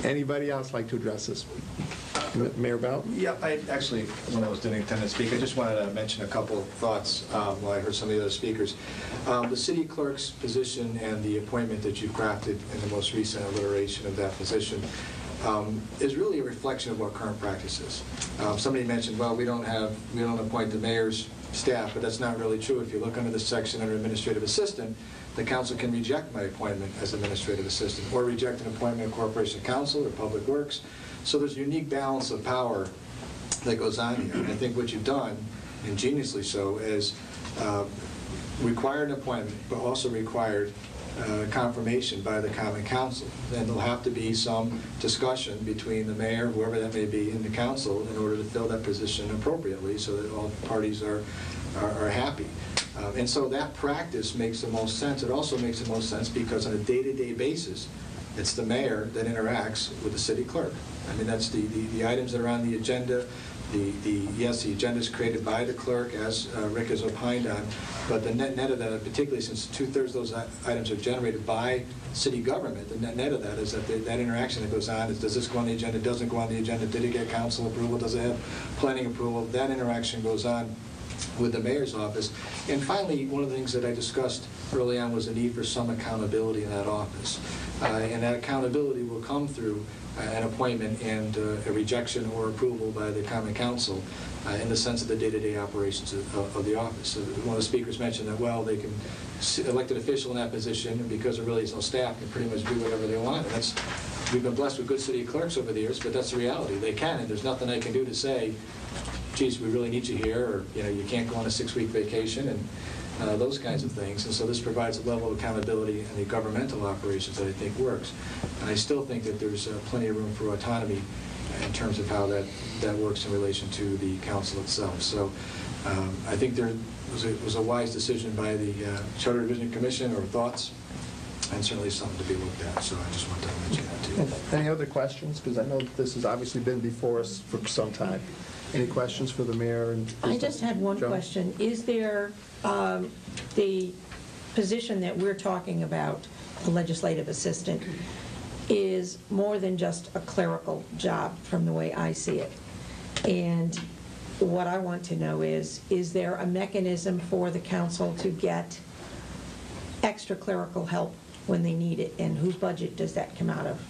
Anybody else like to address this? Mayor Bell? Yeah, I actually, when I was didn't intend to speak, I just wanted to mention a couple of thoughts while I heard some of the other speakers. The city clerk's position and the appointment that you've crafted in the most recent iteration of that position is really a reflection of what current practice is. Somebody mentioned, well, we don't appoint the mayor's staff, but that's not really true. If you look under the section under administrative assistant, the council can reject my appointment as administrative assistant or reject an appointment of corporation council or public works. So there's a unique balance of power that goes on here. And I think what you've done, ingeniously so, is required an appointment, but also required confirmation by the common council. And there'll have to be some discussion between the mayor, whoever that may be, in the council in order to fill that position appropriately so that all parties are happy. And so that practice makes the most sense. It also makes the most sense because on a day-to-day basis, it's the mayor that interacts with the city clerk. I mean, that's the items that are on the agenda. Yes, the agenda is created by the clerk, as Rick has opined on, but the net of that, particularly since 2/3 of those items are generated by city government, the net of that is that that interaction that goes on is, does this go on the agenda, doesn't go on the agenda, did it get council approval, does it have planning approval? That interaction goes on with the mayor's office. And finally, one of the things that I discussed early on was the need for some accountability in that office. And that accountability will come through an appointment and a rejection or approval by the common council in the sense of the day-to-day operations of the office. So one of the speakers mentioned that, well, they can elect an official in that position, and because there really is no staff, can pretty much do whatever they want. And that's, we've been blessed with good city clerks over the years, but that's the reality. They can, and there's nothing they can do to say, geez, we really need you here, or you can't go on a 6-week vacation, and those kinds of things. And so this provides a level of accountability in the governmental operations that I think works. And I still think that there's plenty of room for autonomy in terms of how that works in relation to the council itself. So I think there was a wise decision by the Charter Revision Commission, or thoughts, and certainly something to be looked at. So I just wanted to mention that to you. Any other questions? Because I know this has obviously been before us for some time. Any questions for the mayor? And I just had one question. Is there the position that we're talking about, the legislative assistant, is more than just a clerical job from the way I see it? And what I want to know is there a mechanism for the council to get extra clerical help when they need it, and whose budget does that come out of?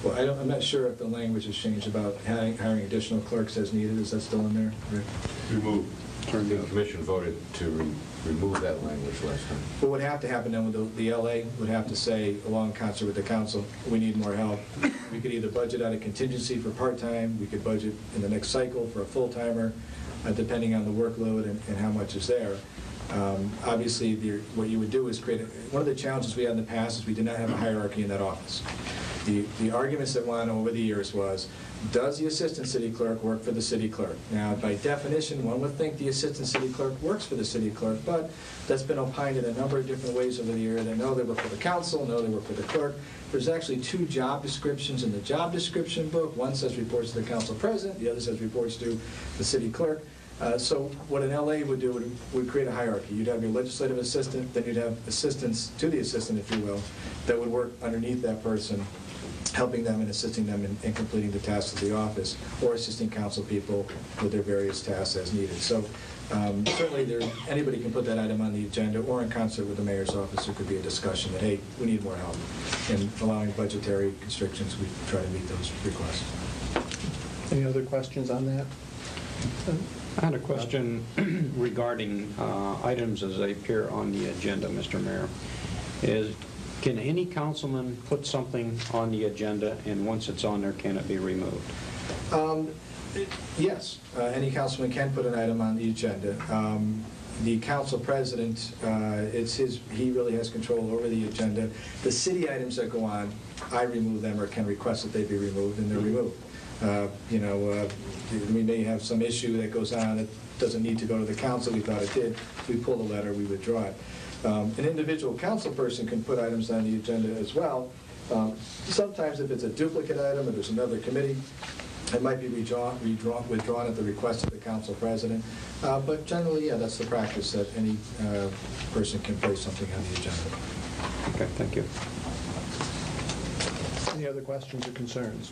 Well, I'm not sure if the language has changed about hiring additional clerks as needed. Is that still in there, Rick? Remove. The commission voted to remove that language last time. What would have to happen then with the LA would have to say, along in concert with the council, we need more help. We could either budget out a contingency for part-time, we could budget in the next cycle for a full-timer, depending on the workload and how much is there. Obviously, what you would do is create one of the challenges we had in the past is we did not have a hierarchy in that office. The arguments that went on over the years was, does the assistant city clerk work for the city clerk? Now, by definition, one would think the assistant city clerk works for the city clerk, but that's been opined in a number of different ways over the year. They know they work for the council, know they work for the clerk. There's actually 2 job descriptions in the job description book. One says reports to the council president, the other says reports to the city clerk. So what an LA would do would create a hierarchy. You'd have your legislative assistant, then you'd have assistants to the assistant, if you will, that would work underneath that person, helping them and assisting them in completing the tasks of the office, or assisting council people with their various tasks as needed. So certainly anybody can put that item on the agenda, or in concert with the mayor's office there could be a discussion that, hey, we need more help. And allowing budgetary constrictions, we try to meet those requests. Any other questions on that? I had a question regarding items as they appear on the agenda, Mr. Mayor. Can any councilman put something on the agenda, and once it's on there, can it be removed? Yes, any councilman can put an item on the agenda. The council president, he really has control over the agenda. The city items that go on, I remove them or can request that they be removed, and they're removed. We may have some issue that goes on that doesn't need to go to the council. We thought it did. We pull the letter, we withdraw it. An individual council person can put items on the agenda as well. Sometimes if it's a duplicate item or there's another committee, it might be withdrawn at the request of the council president. But generally, yeah, that's the practice, that any person can place something on the agenda. Okay, thank you. Any other questions or concerns?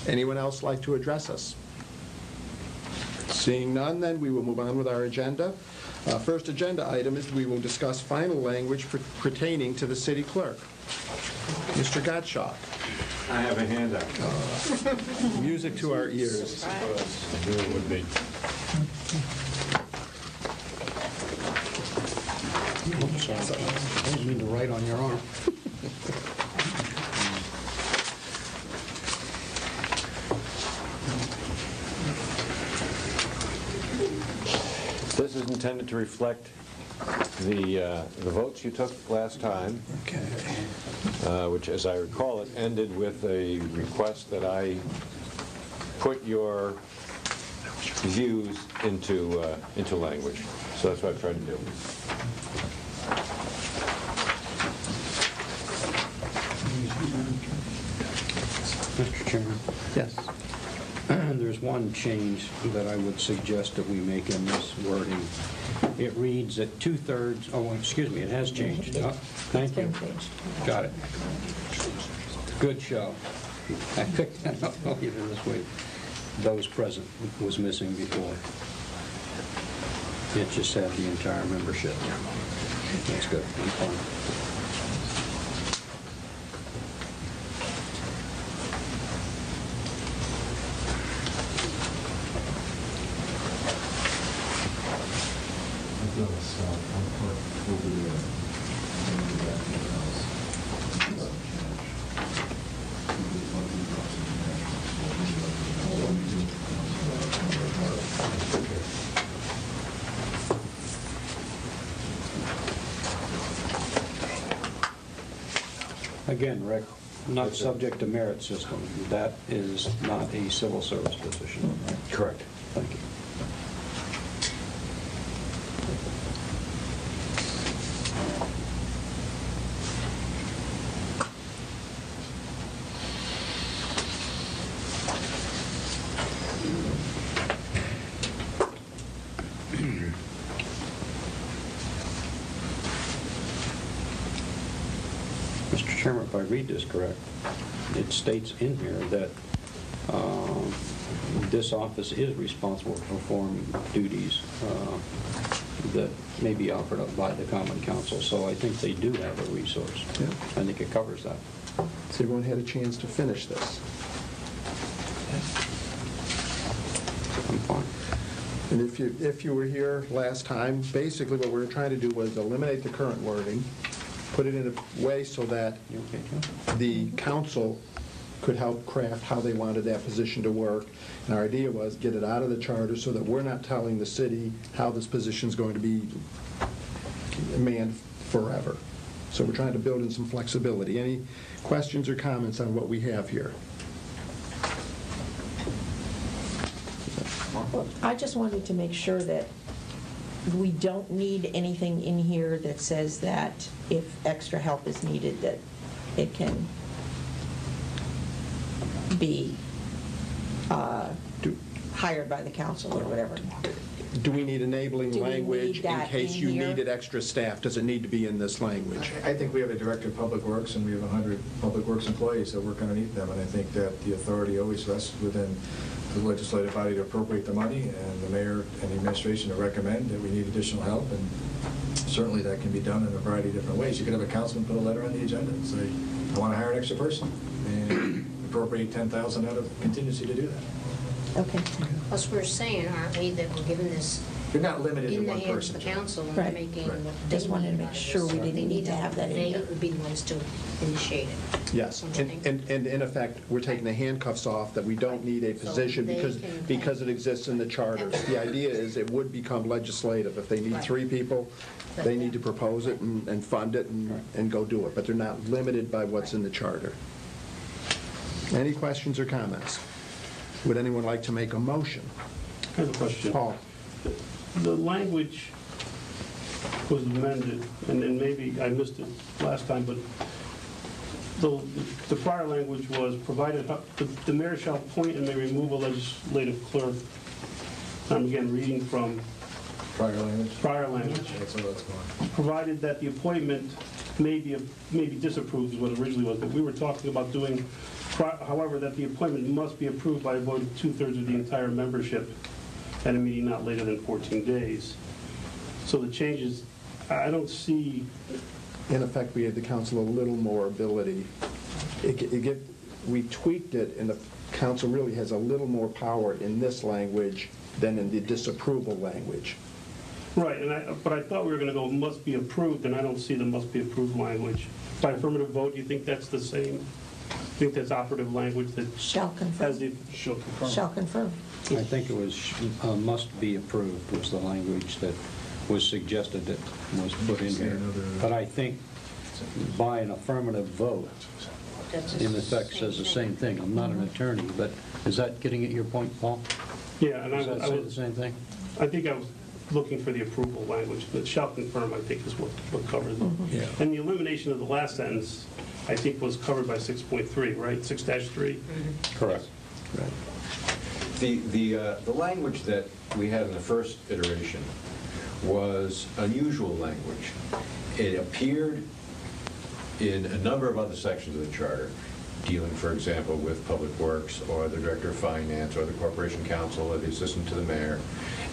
Anyone else like to address us? Seeing none, then, we will move on with our agenda. First agenda item is we will discuss final language pertaining to the city clerk. Mr. Gottschalk. I have a handout. Music to our ears. I knew it would be. Oops, sorry. I didn't mean to write on your arm. This is intended to reflect the votes you took last time, which, as I recall it, ended with a request that I put your views into language. So that's what I've tried to do. Mr. Chairman, Yes. there's one change that I would suggest that we make in this wording. It reads that 2/3, oh, excuse me, it has changed. Oh, thank you. It's been changed. Got it. Good show. I picked that up earlier this week. Those present was missing before. It just had the entire membership. That's good. I'm fine. Again, Rick, not subject to merit system. That is not a civil service position. Correct. Thank you. Mr. Chairman, if I read this correct, it states in here that this office is responsible for performing duties that may be offered up by the Common Council, so I think they do have a resource. Yeah. I think it covers that. Has everyone had a chance to finish this? I'm fine. And if you were here last time, basically what we were trying to do was eliminate the current wording, put it in a way so that You okay, Joe? the council could help craft how they wanted that position to work. And our idea was get it out of the charter so that we're not telling the city how this position's going to be manned forever. So we're trying to build in some flexibility. Any questions or comments on what we have here? Well, I just wanted to make sure that we don't need anything in here that says that if extra help is needed, that it can be hired by the council or whatever. Do we need enabling Do we language need in that case in you here? needed extra staff? Does it need to be in this language? I think we have a director of public works, and we have 100 public works employees that work underneath them, and I think that the authority always rests within the legislative body to appropriate the money, and the mayor and the administration to recommend that we need additional help, and certainly that can be done in a variety of different ways. You could have a councilman put a letter on the agenda and say, I want to hire an extra person, and appropriate $10,000 out of contingency to do that. Okay. Plus, we're saying, aren't we, that we're giving this You're not limited to in the one hands person. of the council and Right. making Right. what they Just wanted to need make out of sure this. we If didn't they need to have that in They here. would be the ones to initiate it. Yes, Don't you and think? in effect, we're taking the handcuffs off, that we don't need a So position they because can- it exists in the charter. The idea is it would become legislative. If they need Right. 3 people, they need to propose it and fund it and go do it, but they're not limited by what's in the charter. Any questions or comments? Would anyone like to make a motion? I have a question. Paul? The language was amended, and maybe I missed it last time, but the prior language was provided, the mayor shall appoint and may remove a legislative clerk. I'm again reading from Prior language? prior language. That's all that's going. Provided that the appointment maybe disapproves is what it originally was, but we were talking about doing, however, that the appointment must be approved by a vote of 2/3 of the entire membership at a meeting not later than 14 days. So the changes, I don't see. In effect, we gave the council a little more ability. We tweaked it, and the council really has a little more power in this language than in the disapproval language. Right, but I thought we were going to go must be approved, and I don't see the must be approved language. By affirmative vote, do you think that's the same? Do you think that's operative language that Shall confirm. has the, shall confirm? Shall confirm. I think it was must be approved was the language that was suggested that was put in here. But I think by an affirmative vote, That's in effect, says the same thing. I'm not an attorney, but is that getting at your point, Paul? Yeah, and Does that say the was, same thing? I think I was looking for the approval language, but shall confirm, I think, is what covers it. Yeah. And the elimination of the last sentence, I think, was covered by 6.3, right? 6-3? Correct. Right. The language that we had in the first iteration was unusual language. It appeared in a number of other sections of the charter, dealing, for example, with Public Works or the Director of Finance or the Corporation Counsel or the Assistant to the Mayor,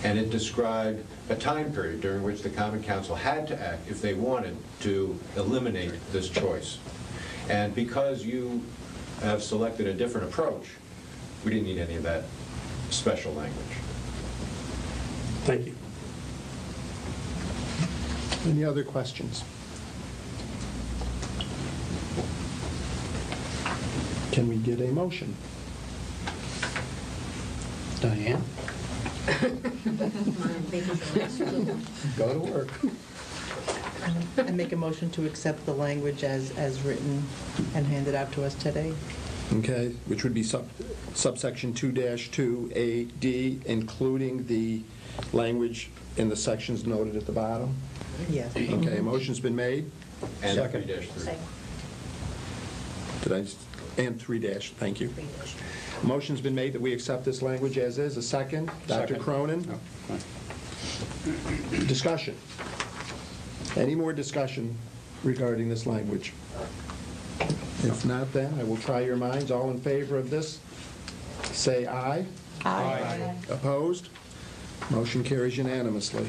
and it described a time period during which the Common Council had to act if they wanted to eliminate this choice. And because you have selected a different approach, we didn't need any of that special language. Thank you. Any other questions? Can we get a motion? Diane? Go to work. I make a motion to accept the language as written and handed out to us today. Okay, which would be subsection 2-2AD, including the language in the sections noted at the bottom? Yes. Okay, a motion's been made. And Second. 3-3. And 3-, thank you. Motion's been made that we accept this language as is. A second? Dr. Second. Cronin? No, fine. Discussion. Any more discussion regarding this language? If not, then I will try your minds. All in favor of this, say aye. Aye. Opposed? Motion carries unanimously.